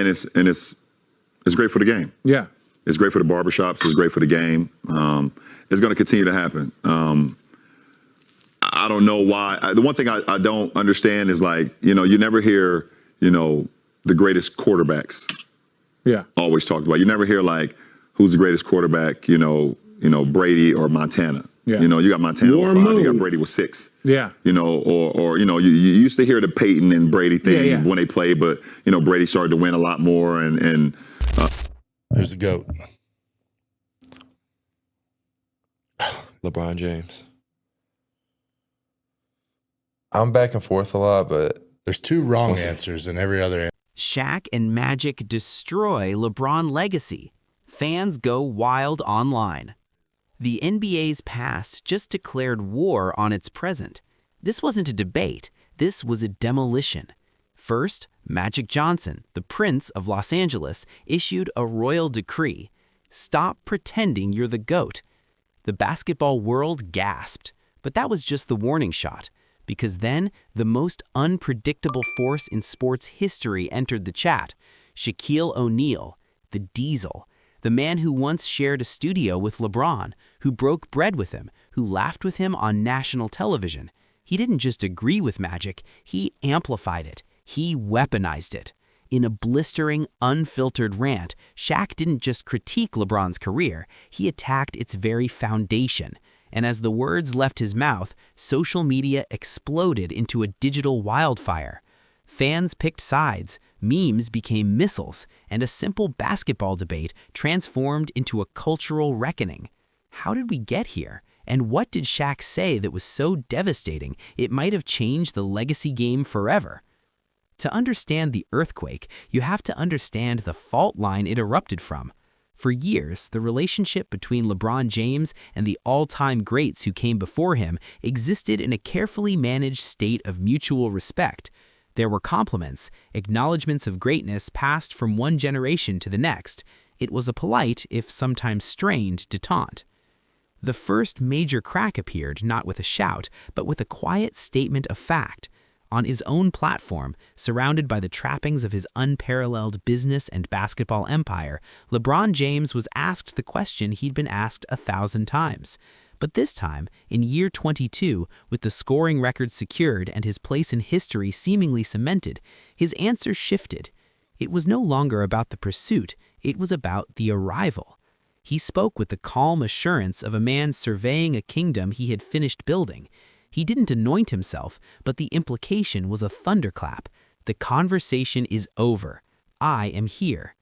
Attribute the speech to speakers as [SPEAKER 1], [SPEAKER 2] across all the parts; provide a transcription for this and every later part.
[SPEAKER 1] it's great for the game.
[SPEAKER 2] Yeah.
[SPEAKER 1] It's great for the barbershops. It's great for the game. It's going to continue to happen. I don't know why. The one thing I don't understand is, like, you never hear, the greatest quarterbacks.
[SPEAKER 2] Yeah.
[SPEAKER 1] Always talked about. You never hear, like, who's the greatest quarterback, Brady or Montana.
[SPEAKER 2] Yeah.
[SPEAKER 1] You got Montana with 5, you got Brady with 6.
[SPEAKER 2] Yeah.
[SPEAKER 1] Or you used to hear the Peyton and Brady thing when they played, but, Brady started to win a lot more and
[SPEAKER 3] There's the GOAT. LeBron James. I'm back and forth a lot, but
[SPEAKER 4] there's 2 wrong answers and every other answer.
[SPEAKER 5] Shaq and Magic destroy LeBron legacy. Fans go wild online. The NBA's past just declared war on its present. This wasn't a debate. This was a demolition. First, Magic Johnson, the Prince of Los Angeles, issued a royal decree. Stop pretending you're the GOAT. The basketball world gasped, but that was just the warning shot, because then the most unpredictable force in sports history entered the chat. Shaquille O'Neal, the Diesel, the man who once shared a studio with LeBron, who broke bread with him, who laughed with him on national television. He didn't just agree with Magic, he amplified it. He weaponized it. In a blistering, unfiltered rant, Shaq didn't just critique LeBron's career, he attacked its very foundation. And as the words left his mouth, social media exploded into a digital wildfire. Fans picked sides, memes became missiles, and a simple basketball debate transformed into a cultural reckoning. How did we get here? And what did Shaq say that was so devastating it might have changed the legacy game forever? To understand the earthquake, you have to understand the fault line it erupted from. For years, the relationship between LeBron James and the all-time greats who came before him existed in a carefully managed state of mutual respect. There were compliments, acknowledgments of greatness passed from one generation to the next. It was a polite, if sometimes strained, detente. The first major crack appeared not with a shout, but with a quiet statement of fact. On his own platform, surrounded by the trappings of his unparalleled business and basketball empire, LeBron James was asked the question he'd been asked 1,000 times. But this time, in year 22, with the scoring record secured and his place in history seemingly cemented, his answer shifted. It was no longer about the pursuit, it was about the arrival. He spoke with the calm assurance of a man surveying a kingdom he had finished building. He didn't anoint himself, but the implication was a thunderclap. The conversation is over. I am here.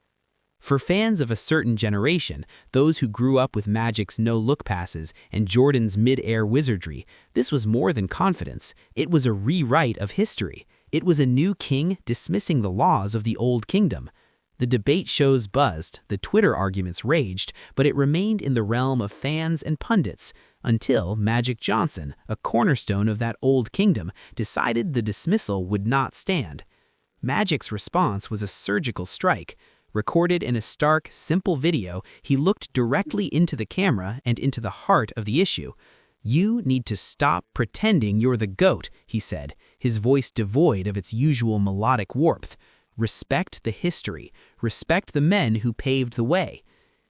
[SPEAKER 5] For fans of a certain generation, those who grew up with Magic's no-look passes and Jordan's mid-air wizardry, this was more than confidence. It was a rewrite of history. It was a new king dismissing the laws of the old kingdom. The debate shows buzzed, the Twitter arguments raged, but it remained in the realm of fans and pundits until Magic Johnson, a cornerstone of that old kingdom, decided the dismissal would not stand. Magic's response was a surgical strike. Recorded in a stark, simple video, he looked directly into the camera and into the heart of the issue. "You need to stop pretending you're the GOAT," he said, his voice devoid of its usual melodic warmth. "Respect the history. Respect the men who paved the way."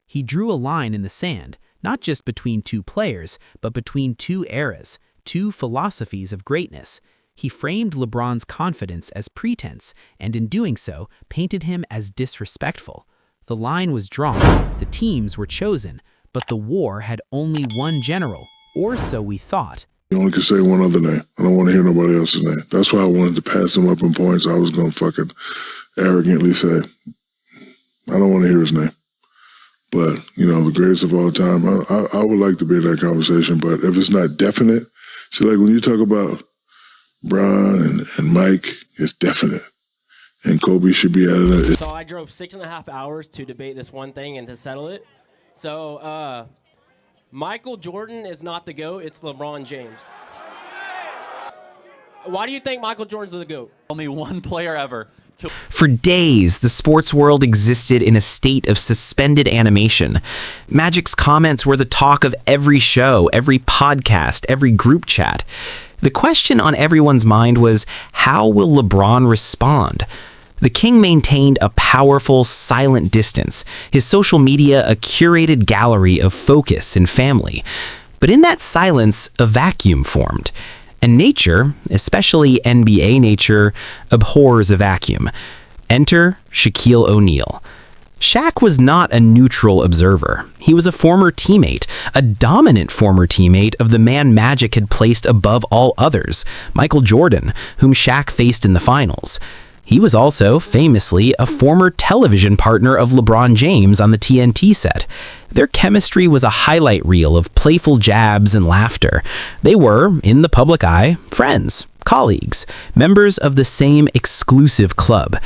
[SPEAKER 5] He drew a line in the sand, not just between two players, but between two eras, two philosophies of greatness. He framed LeBron's confidence as pretense, and in doing so, painted him as disrespectful. The line was drawn, the teams were chosen, but the war had only one general, or so we thought.
[SPEAKER 6] You only can say one other name. I don't want to hear nobody else's name. That's why I wanted to pass him up in points. I was going to fucking arrogantly say, I don't want to hear his name. But, the greatest of all time, I would like to be in that conversation, but if it's not definite, see, like when you talk about Bron and Mike, it's definite. And Kobe should be out of that.
[SPEAKER 7] So I drove 6.5 hours to debate this one thing and to settle it. So Michael Jordan is not the GOAT, it's LeBron James. Why do you think Michael Jordan's the GOAT?
[SPEAKER 8] Only one player ever.
[SPEAKER 5] For days, the sports world existed in a state of suspended animation. Magic's comments were the talk of every show, every podcast, every group chat. The question on everyone's mind was, how will LeBron respond? The king maintained a powerful, silent distance, his social media a curated gallery of focus and family. But in that silence, a vacuum formed. And nature, especially NBA nature, abhors a vacuum. Enter Shaquille O'Neal. Shaq was not a neutral observer. He was a former teammate, a dominant former teammate of the man Magic had placed above all others, Michael Jordan, whom Shaq faced in the finals. He was also, famously, a former television partner of LeBron James on the TNT set. Their chemistry was a highlight reel of playful jabs and laughter. They were, in the public eye, friends, colleagues, members of the same exclusive club.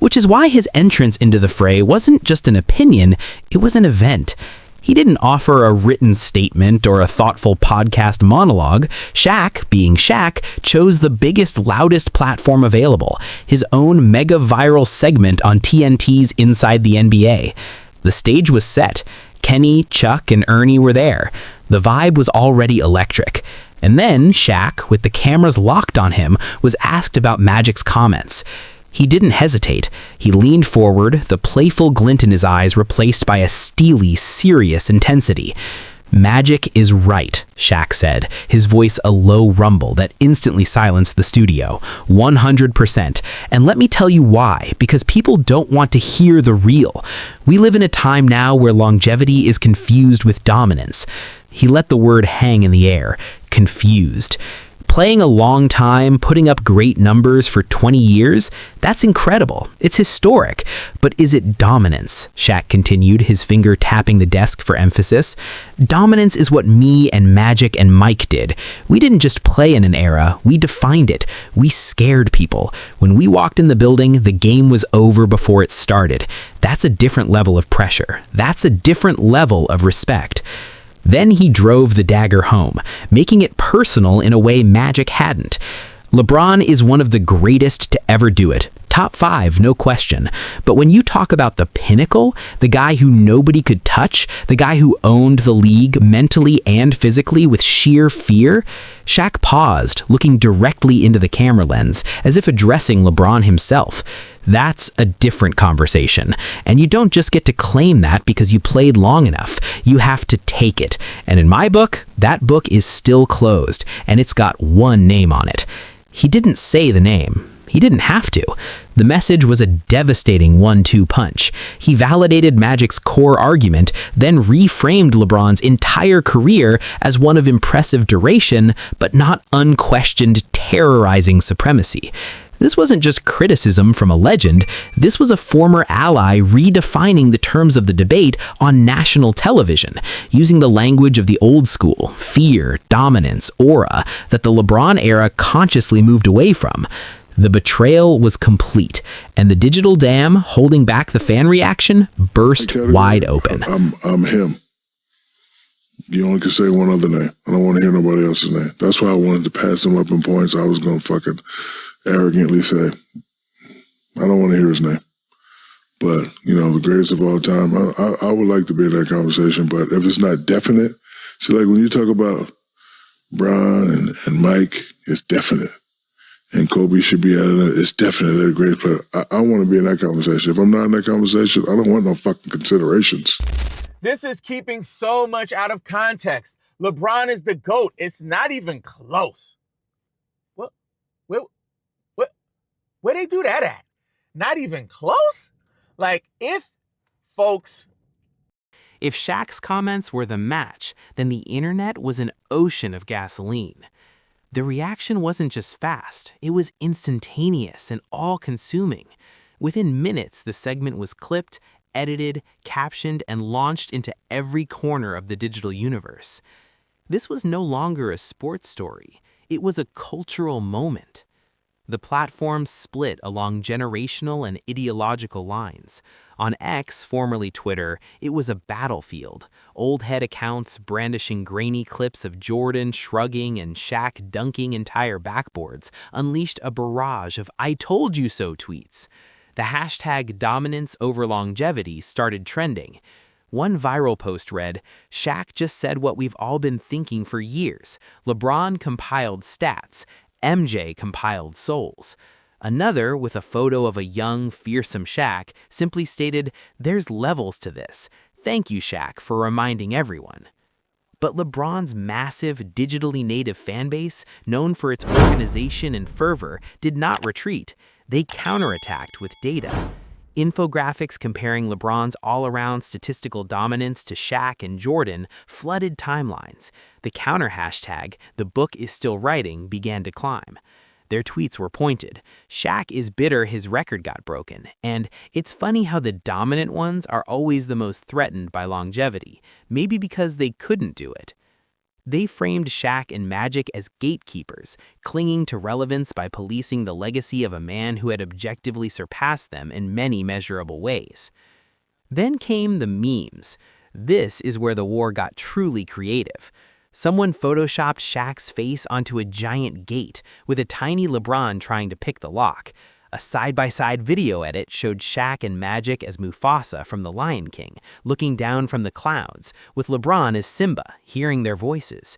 [SPEAKER 5] Which is why his entrance into the fray wasn't just an opinion, it was an event. He didn't offer a written statement or a thoughtful podcast monologue. Shaq, being Shaq, chose the biggest, loudest platform available, his own mega-viral segment on TNT's Inside the NBA. The stage was set. Kenny, Chuck, and Ernie were there. The vibe was already electric. And then Shaq, with the cameras locked on him, was asked about Magic's comments. He didn't hesitate. He leaned forward, the playful glint in his eyes replaced by a steely, serious intensity. "Magic is right," Shaq said, his voice a low rumble that instantly silenced the studio. 100%. And let me tell you why, because people don't want to hear the real. We live in a time now where longevity is confused with dominance. He let the word hang in the air. Confused. Playing a long time, putting up great numbers for 20 years, that's incredible. It's historic. But is it dominance? Shaq continued, his finger tapping the desk for emphasis. Dominance is what me and Magic and Mike did. We didn't just play in an era, we defined it. We scared people. When we walked in the building, the game was over before it started. That's a different level of pressure. That's a different level of respect. Then he drove the dagger home, making it personal in a way Magic hadn't. LeBron is one of the greatest to ever do it. Top 5, no question. But when you talk about the pinnacle, the guy who nobody could touch, the guy who owned the league mentally and physically with sheer fear, Shaq paused, looking directly into the camera lens, as if addressing LeBron himself. That's a different conversation. And you don't just get to claim that because you played long enough. You have to take it. And in my book, that book is still closed, and it's got one name on it. He didn't say the name. He didn't have to. The message was a devastating 1-2 punch. He validated Magic's core argument, then reframed LeBron's entire career as one of impressive duration, but not unquestioned terrorizing supremacy. This wasn't just criticism from a legend. This was a former ally redefining the terms of the debate on national television, using the language of the old school, fear, dominance, aura, that the LeBron era consciously moved away from. The betrayal was complete, and the digital dam holding back the fan reaction burst wide open.
[SPEAKER 6] I'm him. You only can say one other name. I don't want to hear nobody else's name. That's why I wanted to pass him up in points. I was going to fucking arrogantly say, I don't want to hear his name. But, you know, the greatest of all time, I would like to be in that conversation, but if it's not definite, see, like when you talk about Bron and Mike, it's definite. And Kobe should be out of that. It's definite. They're a great player. I want to be in that conversation. If I'm not in that conversation, I don't want no fucking considerations.
[SPEAKER 2] This is keeping so much out of context. LeBron is the GOAT. It's not even close. Where they do that at? Not even close? Like, if
[SPEAKER 5] Shaq's comments were the match, then the internet was an ocean of gasoline. The reaction wasn't just fast, it was instantaneous and all-consuming. Within minutes, the segment was clipped, edited, captioned, and launched into every corner of the digital universe. This was no longer a sports story. It was a cultural moment. The platform split along generational and ideological lines. On X, formerly Twitter, it was a battlefield. Old head accounts brandishing grainy clips of Jordan shrugging and Shaq dunking entire backboards unleashed a barrage of "I told you so" tweets. The hashtag dominance over longevity started trending. One viral post read, "Shaq just said what we've all been thinking for years. LeBron compiled stats. MJ compiled souls." Another, with a photo of a young, fearsome Shaq, simply stated, "There's levels to this. Thank you, Shaq, for reminding everyone." But LeBron's massive, digitally native fanbase, known for its organization and fervor, did not retreat. They counterattacked with data. Infographics comparing LeBron's all-around statistical dominance to Shaq and Jordan flooded timelines. The counter hashtag, "The book is still writing," began to climb. Their tweets were pointed. "Shaq is bitter his record got broken," and "It's funny how the dominant ones are always the most threatened by longevity, maybe because they couldn't do it." They framed Shaq and Magic as gatekeepers, clinging to relevance by policing the legacy of a man who had objectively surpassed them in many measurable ways. Then came the memes. This is where the war got truly creative. Someone photoshopped Shaq's face onto a giant gate, with a tiny LeBron trying to pick the lock. A side-by-side video edit showed Shaq and Magic as Mufasa from The Lion King, looking down from the clouds, with LeBron as Simba, hearing their voices.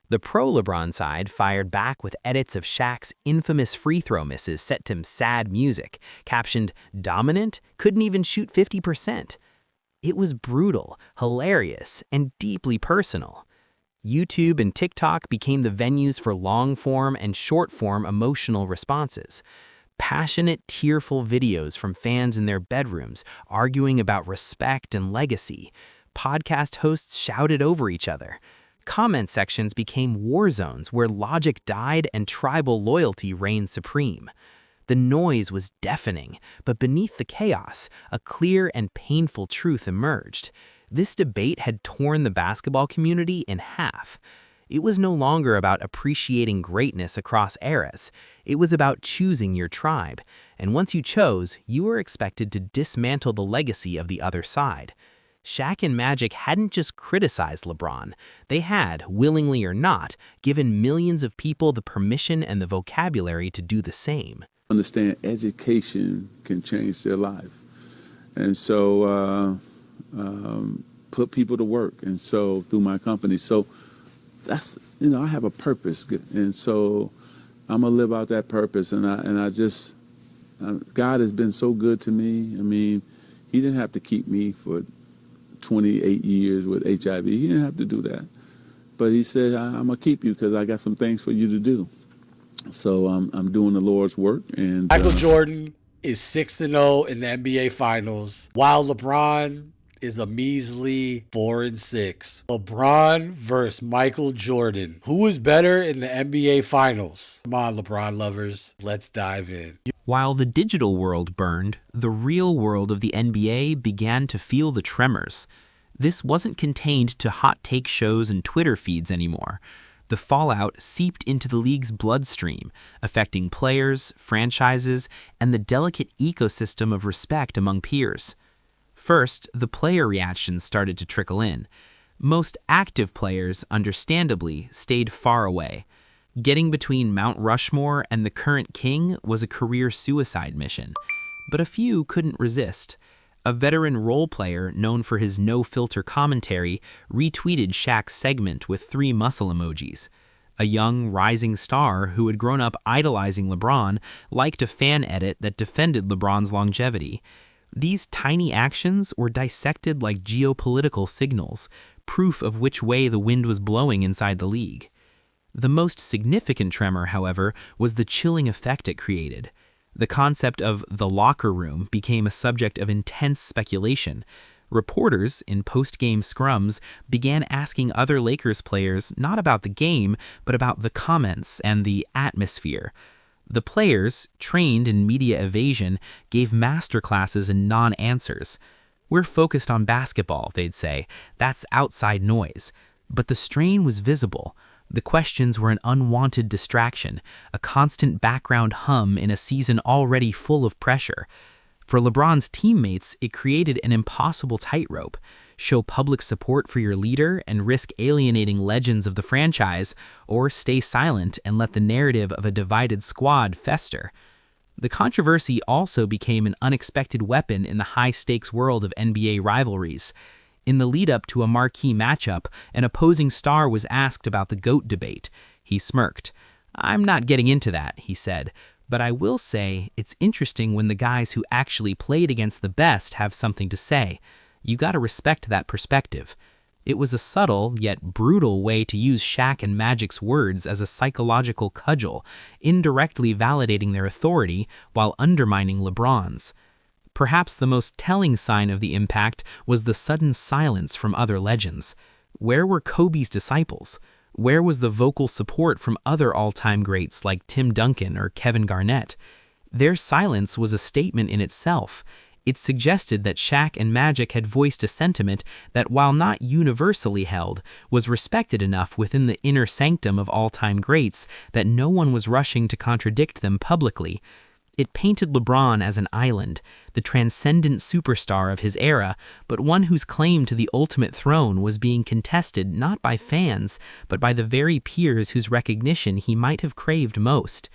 [SPEAKER 5] The pro-LeBron side fired back with edits of Shaq's infamous free throw misses set to sad music, captioned, "Dominant? Couldn't even shoot 50%. It was brutal, hilarious, and deeply personal. YouTube and TikTok became the venues for long-form and short-form emotional responses. Passionate, tearful videos from fans in their bedrooms arguing about respect and legacy. Podcast hosts shouted over each other. Comment sections became war zones where logic died and tribal loyalty reigned supreme. The noise was deafening, but beneath the chaos, a clear and painful truth emerged. This debate had torn the basketball community in half. It was no longer about appreciating greatness across eras. It was about choosing your tribe. And once you chose, you were expected to dismantle the legacy of the other side. Shaq and Magic hadn't just criticized LeBron. They had, willingly or not, given millions of people the permission and the vocabulary to do the same.
[SPEAKER 8] Understand education can change their life. And so put people to work. And so through my company. So that's, I have a purpose. And so I'm going to live out that purpose. And I just, God has been so good to me. I mean, he didn't have to keep me for 28 years with HIV. He didn't have to do that. But he said, I'm going to keep you because I got some things for you to do. So I'm doing the Lord's work. And
[SPEAKER 9] Michael Jordan is 6-0 in the NBA Finals, while LeBron is a measly 4-6. LeBron versus Michael Jordan. Who is better in the NBA Finals? Come on, LeBron lovers, let's dive in.
[SPEAKER 5] While the digital world burned, the real world of the NBA began to feel the tremors. This wasn't contained to hot take shows and Twitter feeds anymore. The fallout seeped into the league's bloodstream, affecting players, franchises, and the delicate ecosystem of respect among peers. First, the player reactions started to trickle in. Most active players, understandably, stayed far away. Getting between Mount Rushmore and the current king was a career suicide mission. But a few couldn't resist. A veteran role player known for his no-filter commentary retweeted Shaq's segment with 3 muscle emojis. A young, rising star who had grown up idolizing LeBron liked a fan edit that defended LeBron's longevity. These tiny actions were dissected like geopolitical signals, proof of which way the wind was blowing inside the league. The most significant tremor, however, was the chilling effect it created. The concept of the locker room became a subject of intense speculation. Reporters, in post-game scrums, began asking other Lakers players not about the game, but about the comments and the atmosphere. The players, trained in media evasion, gave masterclasses in non-answers. "We're focused on basketball," they'd say. "That's outside noise." But the strain was visible. The questions were an unwanted distraction, a constant background hum in a season already full of pressure. For LeBron's teammates, it created an impossible tightrope. Show public support for your leader and risk alienating legends of the franchise, or stay silent and let the narrative of a divided squad fester. The controversy also became an unexpected weapon in the high-stakes world of NBA rivalries. In the lead-up to a marquee matchup, an opposing star was asked about the GOAT debate. He smirked. "I'm not getting into that," he said, But I will say it's interesting when the guys who actually played against the best have something to say. You gotta respect that perspective. It was a subtle, yet brutal way to use Shaq and Magic's words as a psychological cudgel, indirectly validating their authority while undermining LeBron's. Perhaps the most telling sign of the impact was the sudden silence from other legends. Where were Kobe's disciples? Where was the vocal support from other all-time greats like Tim Duncan or Kevin Garnett? Their silence was a statement in itself. It suggested that Shaq and Magic had voiced a sentiment that, while not universally held, was respected enough within the inner sanctum of all-time greats that no one was rushing to contradict them publicly. It painted LeBron as an island, the transcendent superstar of his era, but one whose claim to the ultimate throne was being contested not by fans, but by the very peers whose recognition he might have craved most.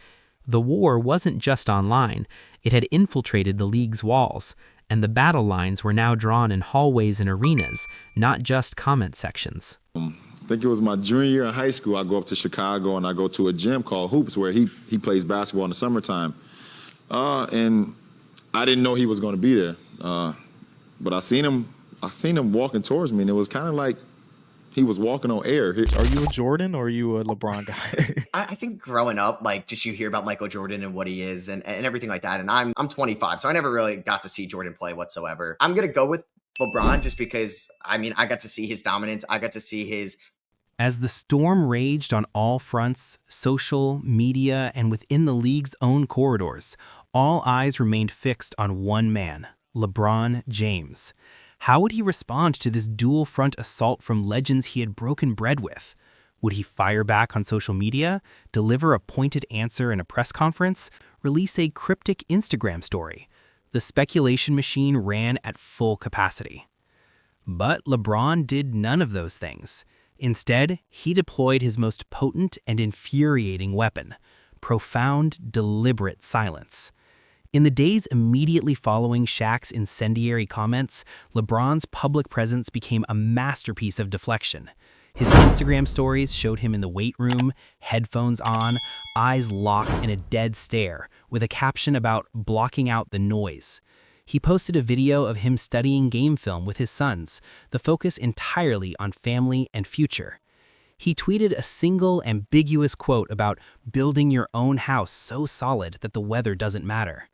[SPEAKER 5] The war wasn't just online. It had infiltrated the league's walls, and the battle lines were now drawn in hallways and arenas, not just comment sections.
[SPEAKER 1] I think it was my junior year in high school. I go up to Chicago and I go to a gym called Hoops where he plays basketball in the summertime. And I didn't know he was going to be there. But I seen him walking towards me, and it was kind of like he was walking on air.
[SPEAKER 10] Are you a Jordan or are you a LeBron guy?
[SPEAKER 11] I think growing up, like, just you hear about Michael Jordan and what he is and everything like that. And I'm 25, so I never really got to see Jordan play whatsoever. I'm going to go with LeBron just because, I mean, I got to see his dominance. I got to see his...
[SPEAKER 5] As the storm raged on all fronts, social, media, and within the league's own corridors, all eyes remained fixed on one man, LeBron James. How would he respond to this dual-front assault from legends he had broken bread with? Would he fire back on social media, deliver a pointed answer in a press conference, release a cryptic Instagram story? The speculation machine ran at full capacity. But LeBron did none of those things. Instead, he deployed his most potent and infuriating weapon, profound, deliberate silence. In the days immediately following Shaq's incendiary comments, LeBron's public presence became a masterpiece of deflection. His Instagram stories showed him in the weight room, headphones on, eyes locked in a dead stare, with a caption about blocking out the noise. He posted a video of him studying game film with his sons, the focus entirely on family and future. He tweeted a single ambiguous quote about building your own house so solid that the weather doesn't matter.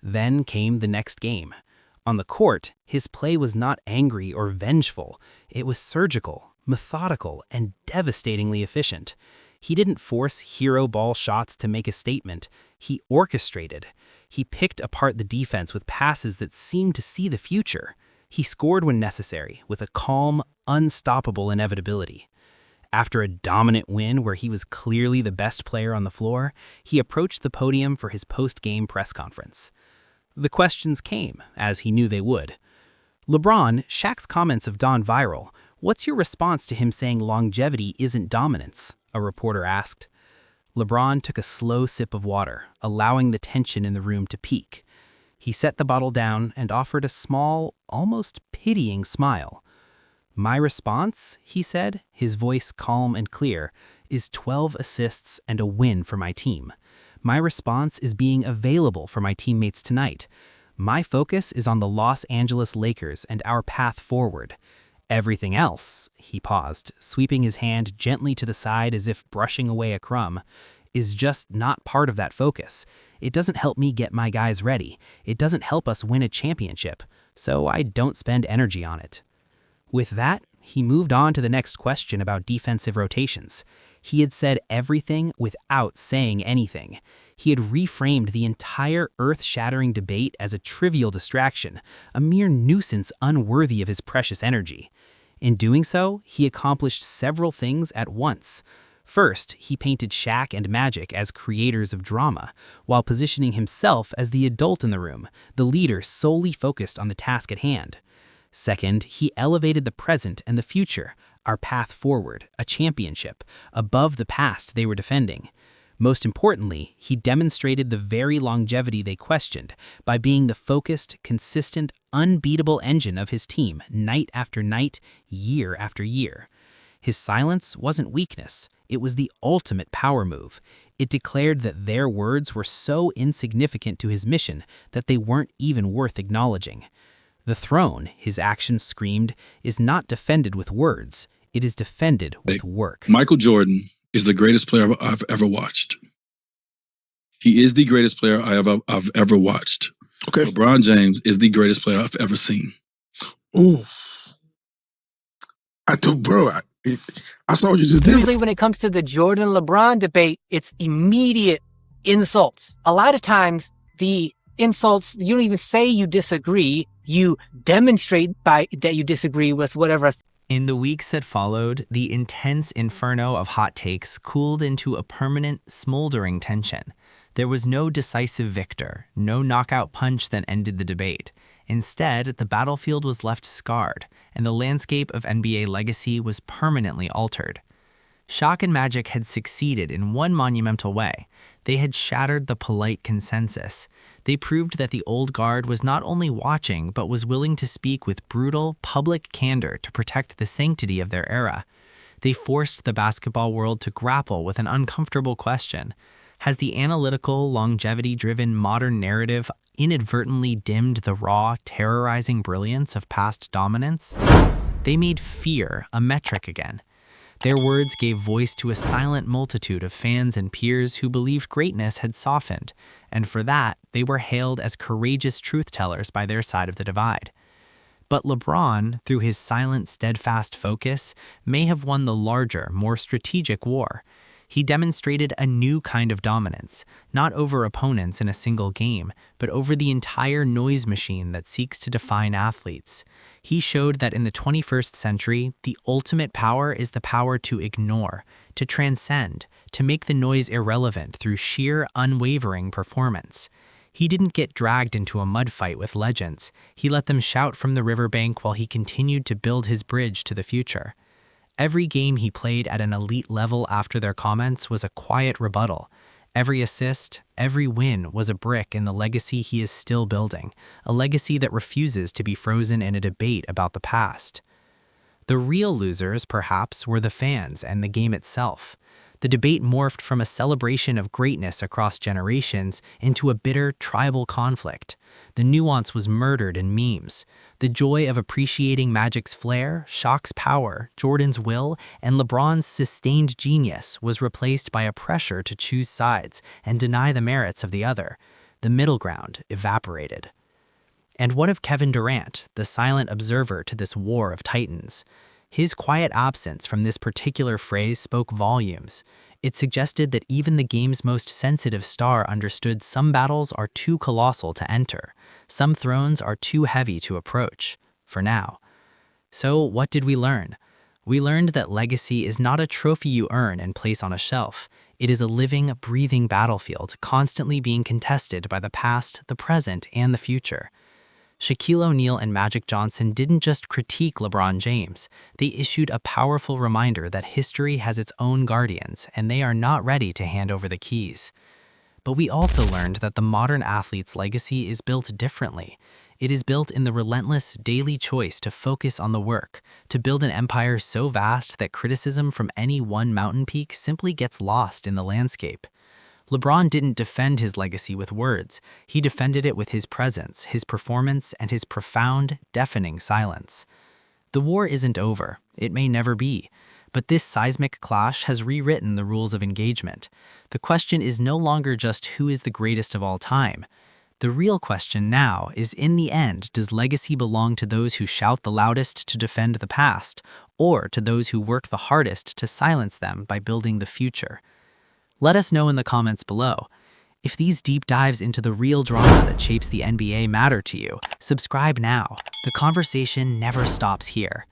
[SPEAKER 5] Then came the next game. On the court, his play was not angry or vengeful. It was surgical, methodical, and devastatingly efficient. He didn't force hero ball shots to make a statement. He orchestrated. He picked apart the defense with passes that seemed to see the future. He scored when necessary, with a calm, unstoppable inevitability. After a dominant win where he was clearly the best player on the floor, he approached the podium for his post-game press conference. The questions came, as he knew they would. LeBron, Shaq's comments have gone viral. What's your response to him saying longevity isn't dominance? A reporter asked. LeBron took a slow sip of water, allowing the tension in the room to peak. He set the bottle down and offered a small, almost pitying smile. My response, he said, his voice calm and clear, is 12 assists and a win for my team. My response is being available for my teammates tonight. My focus is on the Los Angeles Lakers and our path forward. Everything else, he paused, sweeping his hand gently to the side as if brushing away a crumb, is just not part of that focus. It doesn't help me get my guys ready. It doesn't help us win a championship, so I don't spend energy on it. With that, he moved on to the next question about defensive rotations. He had said everything without saying anything. He had reframed the entire earth-shattering debate as a trivial distraction, a mere nuisance unworthy of his precious energy. In doing so, he accomplished several things at once. First, he painted Shaq and Magic as creators of drama, while positioning himself as the adult in the room, the leader solely focused on the task at hand. Second, he elevated the present and the future, our path forward, a championship, above the past they were defending. Most importantly, he demonstrated the very longevity they questioned by being the focused, consistent, unbeatable engine of his team night after night, year after year. His silence wasn't weakness. It was the ultimate power move. It declared that their words were so insignificant to his mission that they weren't even worth acknowledging. The throne, his actions screamed, is not defended with words. It is defended with work.
[SPEAKER 12] Michael Jordan is the greatest player I've ever watched. He is the greatest player I've ever watched.
[SPEAKER 6] Okay.
[SPEAKER 12] LeBron James is the greatest player I've ever seen.
[SPEAKER 6] Ooh. I saw what you just did.
[SPEAKER 13] Usually when it comes to the Jordan-LeBron debate, it's immediate insults. A lot of times, the insults, you don't even say you disagree. You demonstrate by that you disagree with whatever.
[SPEAKER 5] In the weeks that followed, the intense inferno of hot takes cooled into a permanent, smoldering tension. There was no decisive victor, no knockout punch that ended the debate. Instead, the battlefield was left scarred, and the landscape of NBA legacy was permanently altered. Shaq and Magic had succeeded in one monumental way. They had shattered the polite consensus. They proved that the old guard was not only watching, but was willing to speak with brutal, public candor to protect the sanctity of their era. They forced the basketball world to grapple with an uncomfortable question. Has the analytical, longevity-driven modern narrative inadvertently dimmed the raw, terrorizing brilliance of past dominance? They made fear a metric again. Their words gave voice to a silent multitude of fans and peers who believed greatness had softened, and for that, they were hailed as courageous truth-tellers by their side of the divide. But LeBron, through his silent, steadfast focus, may have won the larger, more strategic war. He demonstrated a new kind of dominance, not over opponents in a single game, but over the entire noise machine that seeks to define athletes. He showed that in the 21st century, the ultimate power is the power to ignore, to transcend, to make the noise irrelevant through sheer, unwavering performance. He didn't get dragged into a mud fight with legends. He let them shout from the riverbank while he continued to build his bridge to the future. Every game he played at an elite level after their comments was a quiet rebuttal. Every assist, every win was a brick in the legacy he is still building, a legacy that refuses to be frozen in a debate about the past. The real losers, perhaps, were the fans and the game itself. The debate morphed from a celebration of greatness across generations into a bitter tribal conflict. The nuance was murdered in memes. The joy of appreciating Magic's flair, Shaq's power, Jordan's will, and LeBron's sustained genius was replaced by a pressure to choose sides and deny the merits of the other. The middle ground evaporated. And what of Kevin Durant, the silent observer to this war of titans? His quiet absence from this particular phrase spoke volumes. It suggested that even the game's most sensitive star understood some battles are too colossal to enter. Some thrones are too heavy to approach, for now. So what did we learn? We learned that legacy is not a trophy you earn and place on a shelf. It is a living, breathing battlefield constantly being contested by the past, the present, and the future. Shaquille O'Neal and Magic Johnson didn't just critique LeBron James. They issued a powerful reminder that history has its own guardians, and they are not ready to hand over the keys. But we also learned that the modern athlete's legacy is built differently. It is built in the relentless daily choice to focus on the work, to build an empire so vast that criticism from any one mountain peak simply gets lost in the landscape. LeBron didn't defend his legacy with words. He defended it with his presence, his performance, and his profound, deafening silence. The war isn't over. It may never be. But this seismic clash has rewritten the rules of engagement. The question is no longer just who is the greatest of all time. The real question now is, in the end, does legacy belong to those who shout the loudest to defend the past, or to those who work the hardest to silence them by building the future? Let us know in the comments below. If these deep dives into the real drama that shapes the NBA matter to you, subscribe now. The conversation never stops here.